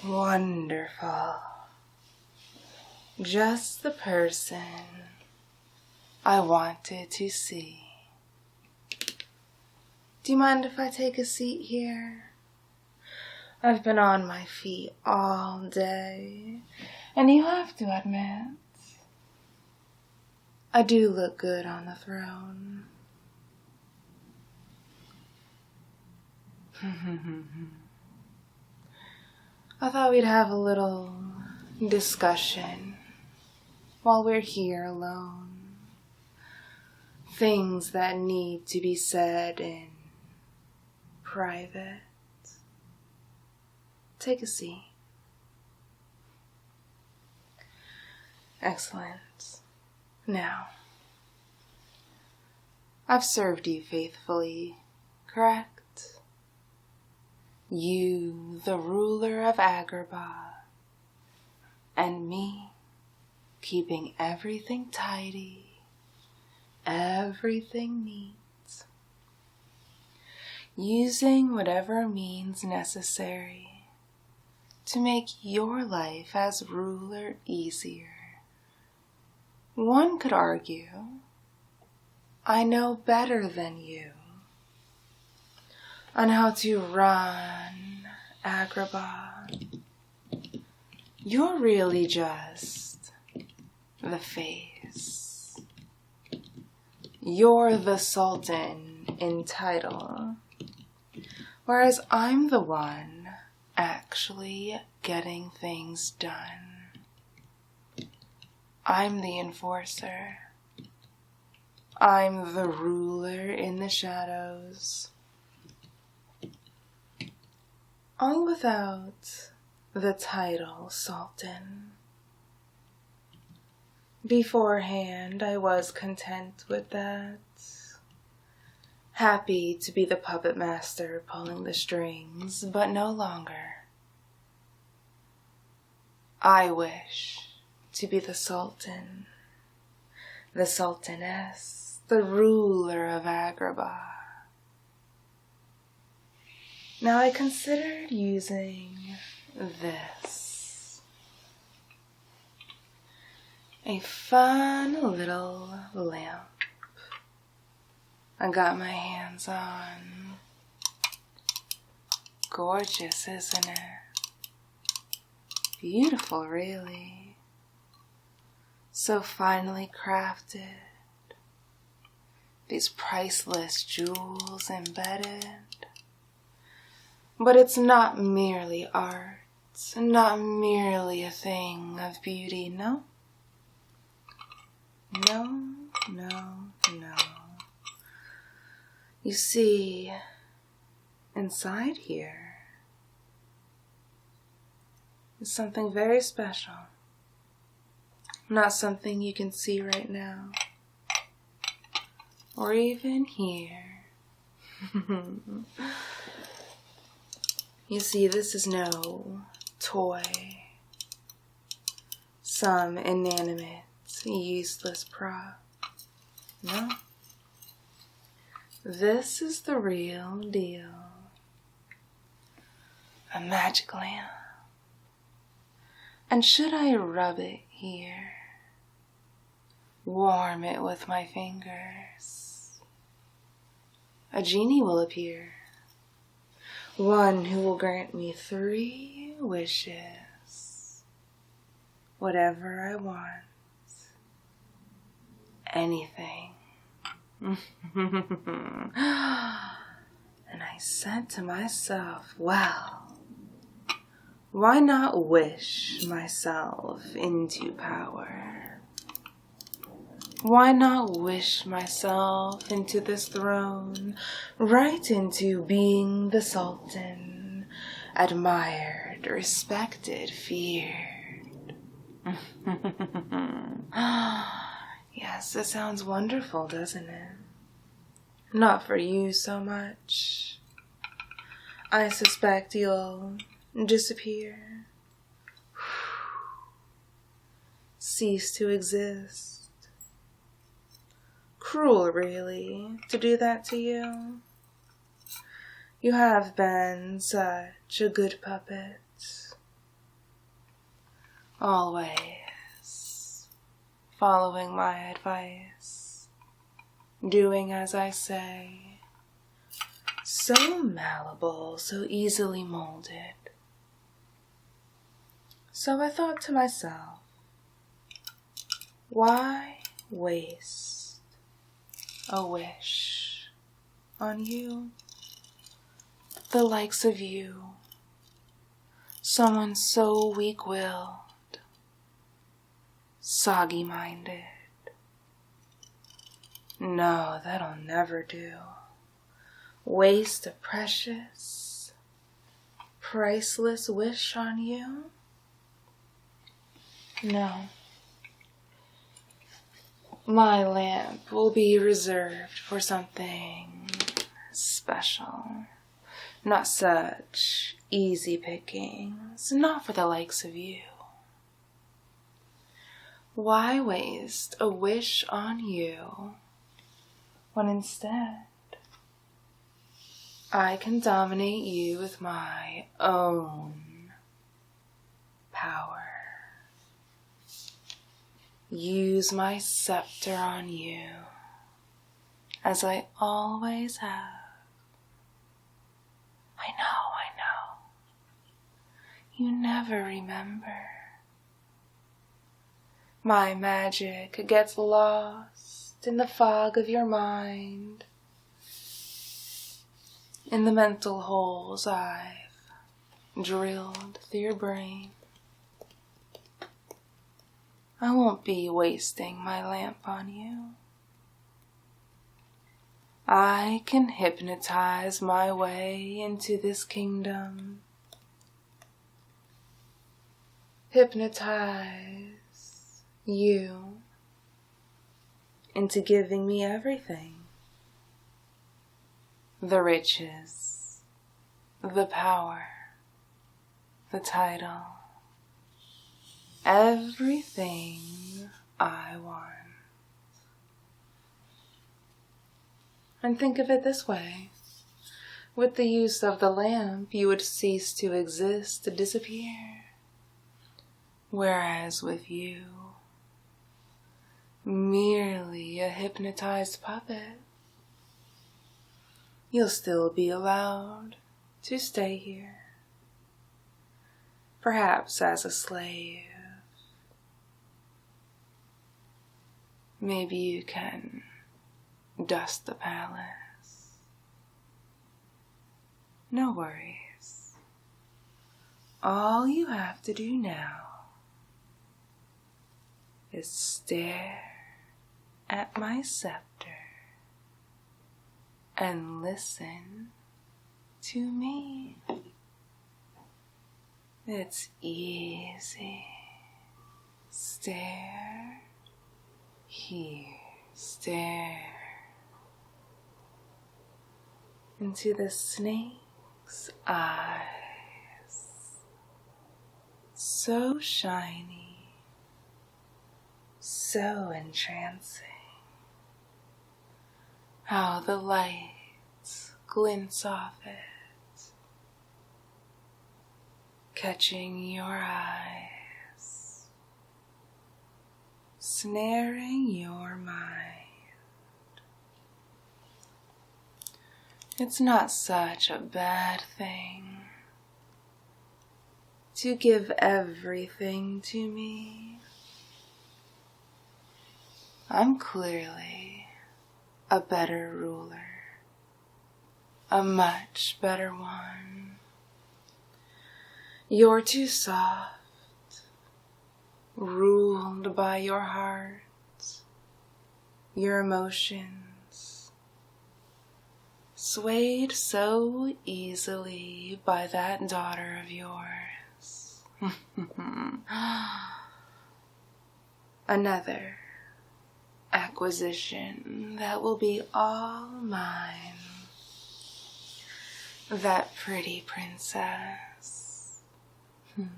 Wonderful. Just the person I wanted to see. Do you mind if I take a seat here? I've been on my feet all day, and you have to admit, I do look good on the throne. I thought we'd have a little discussion while we're here alone. Things that need to be said in private. Take a seat. Excellent. Now, I've served you faithfully, correct? You, the ruler of Agrabah, and me, keeping everything tidy, everything neat, using whatever means necessary to make your life as ruler easier. One could argue, I know better than you on how to run Agrabah. You're really just the face. You're the Sultan in title, whereas I'm the one actually getting things done. I'm the enforcer. I'm the ruler in the shadows. All without the title Sultan. Beforehand, I was content with that. Happy to be the puppet master pulling the strings, but no longer. I wish to be the Sultan, the Sultaness, the ruler of Agrabah. Now I considered using this. A fun little lamp I got my hands on. Gorgeous, isn't it? Beautiful, really. So finely crafted. These priceless jewels embedded. But it's not merely art, not merely a thing of beauty, no? No, no, no. You see, inside here is something very special. Not something you can see right now, or even hear. You see, this is no toy, some inanimate, useless prop. No. This is the real deal. A magic lamp. And should I rub it here, warm it with my fingers, a genie will appear. One who will grant me 3 wishes. Whatever I want. Anything. And I said to myself, well, why not wish myself into power? Why not wish myself into this throne, right into being the Sultan, admired, respected, feared? Yes, it sounds wonderful, doesn't it? Not for you so much. I suspect you'll disappear, cease to exist. Cruel, really, to do that to you. You have been such a good puppet, always following my advice, doing as I say, so malleable, so easily molded. So I thought to myself, why waste a wish on you, the likes of you, someone so weak-willed, soggy-minded? No, that'll never do. Waste a precious, priceless wish on you? No. My lamp will be reserved for something special. Not such easy pickings, not for the likes of you. Why waste a wish on you when instead I can dominate you with my own power? Use my scepter on you as I always have. I know. You never remember. My magic gets lost in the fog of your mind, in the mental holes I've drilled through your brain. I won't be wasting my lamp on you. I can hypnotize my way into this kingdom. Hypnotize you into giving me everything. The riches, the power, the title, everything I want. And think of it this way. With the use of the lamp, you would cease to exist, to disappear. Whereas with you, merely a hypnotized puppet, you'll still be allowed to stay here. Perhaps as a slave. Maybe you can dust the palace. No worries. All you have to do now is stare at my scepter and listen to me. It's easy. Stare here. Stare into the snake's eyes, so shiny, so entrancing. How the lights glints off it, catching your eyes, snaring your mind. It's not such a bad thing to give everything to me. I'm clearly a better ruler, a much better one. You're too soft, ruled by your heart, your emotions, swayed so easily by that daughter of yours. Another acquisition that will be all mine. That pretty princess,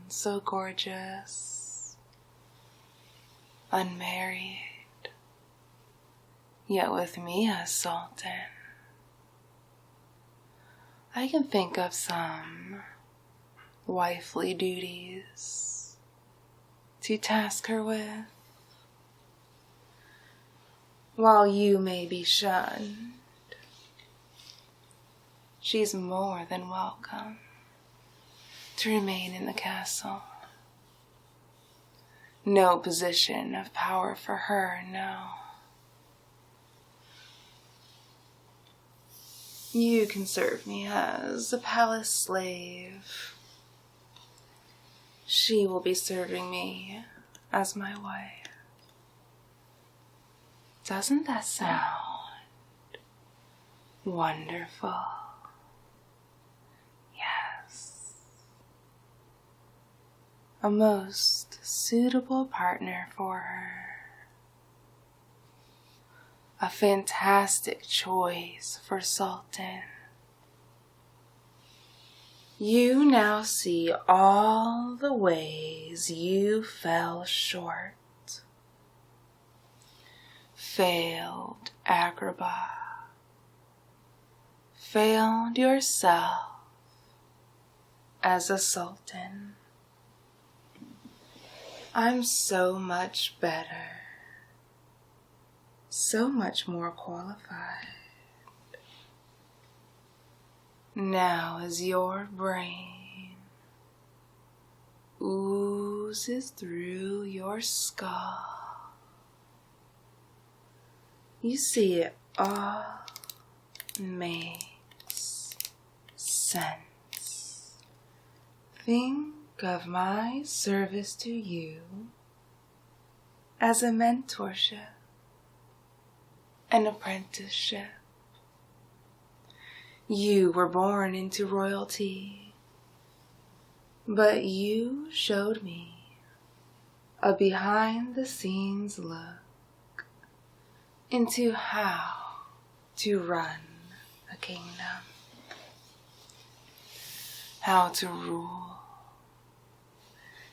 so gorgeous, unmarried, yet with me a sultan. I can think of some wifely duties to task her with. While you may be shunned, she's more than welcome to remain in the castle. No position of power for her, no. You can serve me as a palace slave. She will be serving me as my wife. Doesn't that sound wonderful? Yes. A most suitable partner for her. A fantastic choice for Sultan. You now see all the ways you fell short. Failed Agrabah. Failed yourself as a sultan. I'm so much better. So much more qualified. Now as your brain oozes through your skull, you see it all makes sense. Think of my service to you as a mentorship. An apprenticeship. You were born into royalty, but you showed me a behind-the-scenes look into how to run a kingdom, how to rule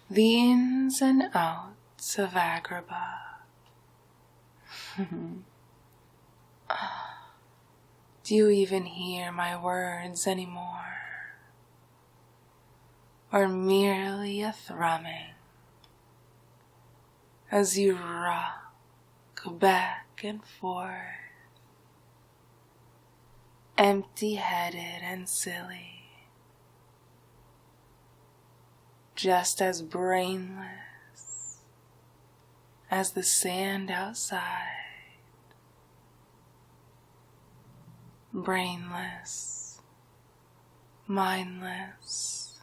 the ins and outs of Agrabah. Do you even hear my words anymore? Or merely a thrumming as you rock back and forth, empty-headed and silly, just as brainless as the sand outside. Brainless, mindless,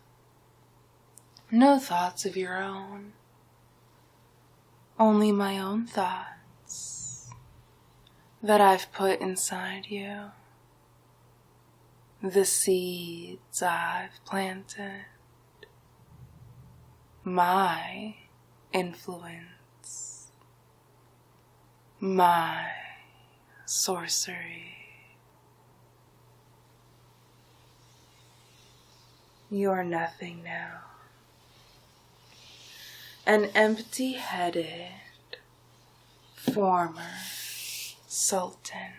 no thoughts of your own, only my own thoughts that I've put inside you, the seeds I've planted, my influence, my sorcery. You're nothing now. An empty-headed former sultan.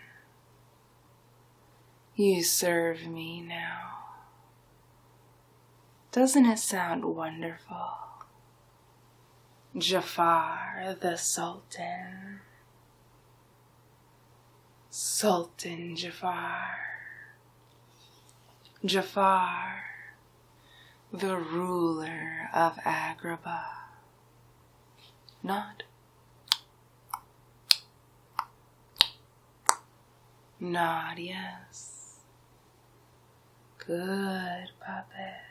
You serve me now. Doesn't it sound wonderful? Jafar the Sultan. Sultan Jafar. Jafar, the ruler of Agrabah. Nod. Nod, yes. Good, puppet.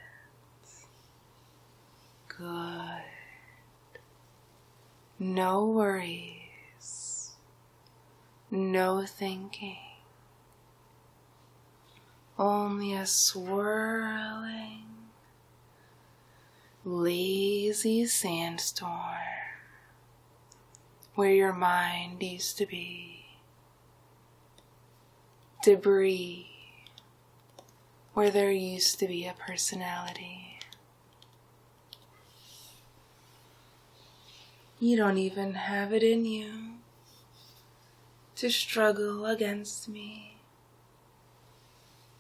Good. No worries. No thinking. Only a swirling, lazy sandstorm where your mind used to be. Debris where there used to be a personality. You don't even have it in you to struggle against me,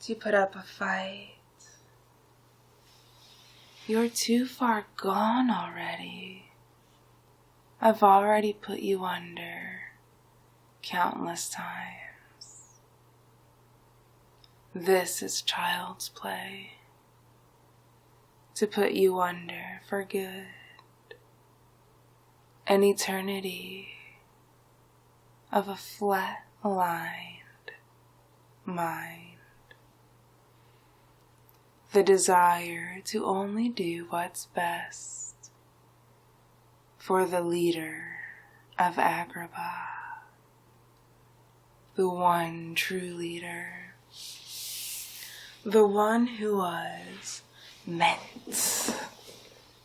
to put up a fight. You're too far gone already. I've already put you under countless times. This is child's play. To put you under for good. An eternity of a flat-lined mind. The desire to only do what's best for the leader of Agrabah, the one true leader, the one who was meant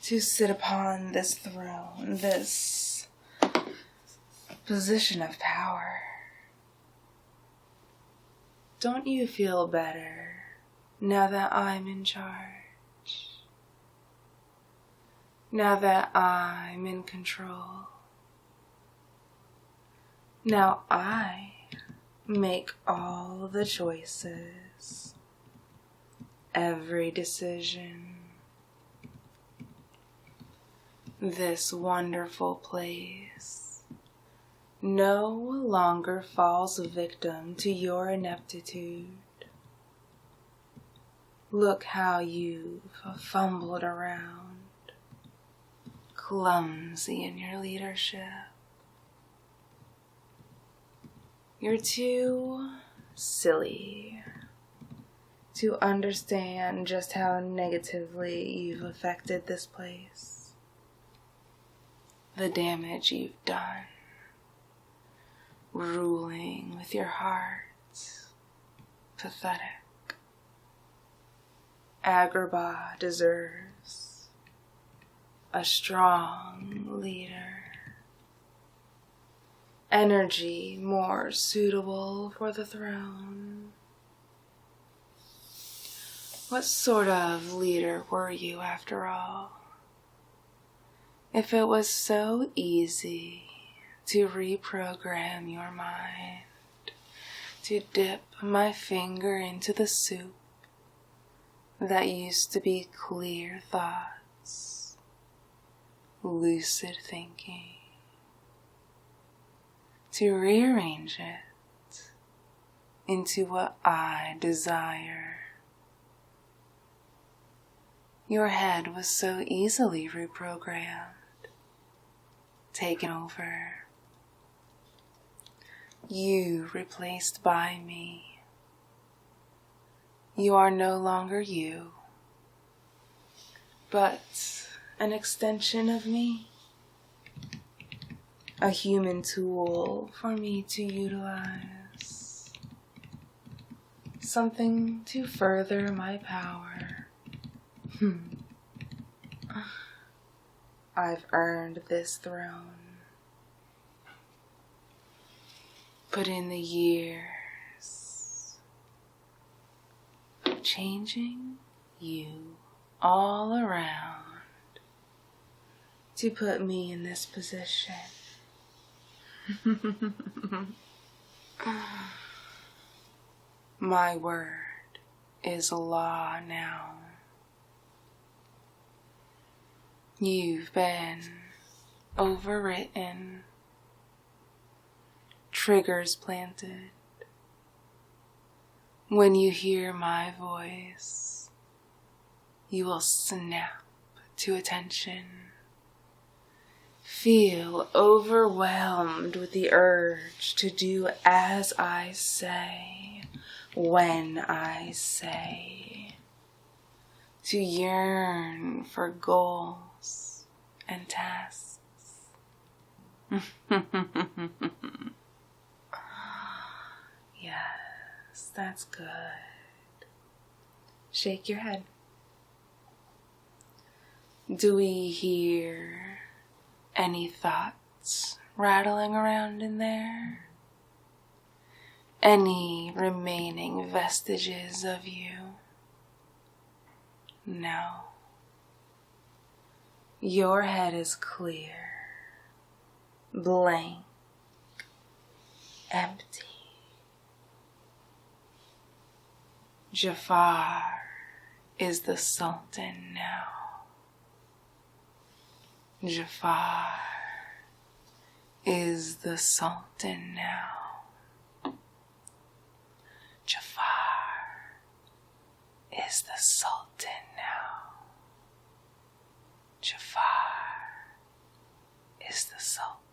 to sit upon this throne, this position of power. Don't you feel better now that I'm in charge? Now that I'm in control? Now I make all the choices, every decision. This wonderful place no longer falls victim to your ineptitude. Look how you've fumbled around, clumsy in your leadership. You're too silly to understand just how negatively you've affected this place. The damage you've done, ruling with your heart. Pathetic. Agrabah deserves a strong leader. Energy more suitable for the throne. What sort of leader were you after all? If it was so easy to reprogram your mind, to dip my finger into the soup that used to be clear thoughts, lucid thinking, to rearrange it into what I desire. Your head was so easily reprogrammed, taken over. You replaced by me. You are no longer you, but an extension of me. A human tool for me to utilize. Something to further my power. I've earned this throne. Put in the years of changing you all around to put me in this position. My word is law now. You've been overwritten, triggers planted. When you hear my voice, you will snap to attention. Feel overwhelmed with the urge to do as I say, when I say. To yearn for goals and tasks. Yes, that's good. Shake your head. Do we hear any thoughts rattling around in there? Any remaining vestiges of you? No. Your head is clear, blank, empty. Jafar is the Sultan now. Jafar is the Sultan now. Jafar is the Sultan now. Jafar is the Sultan.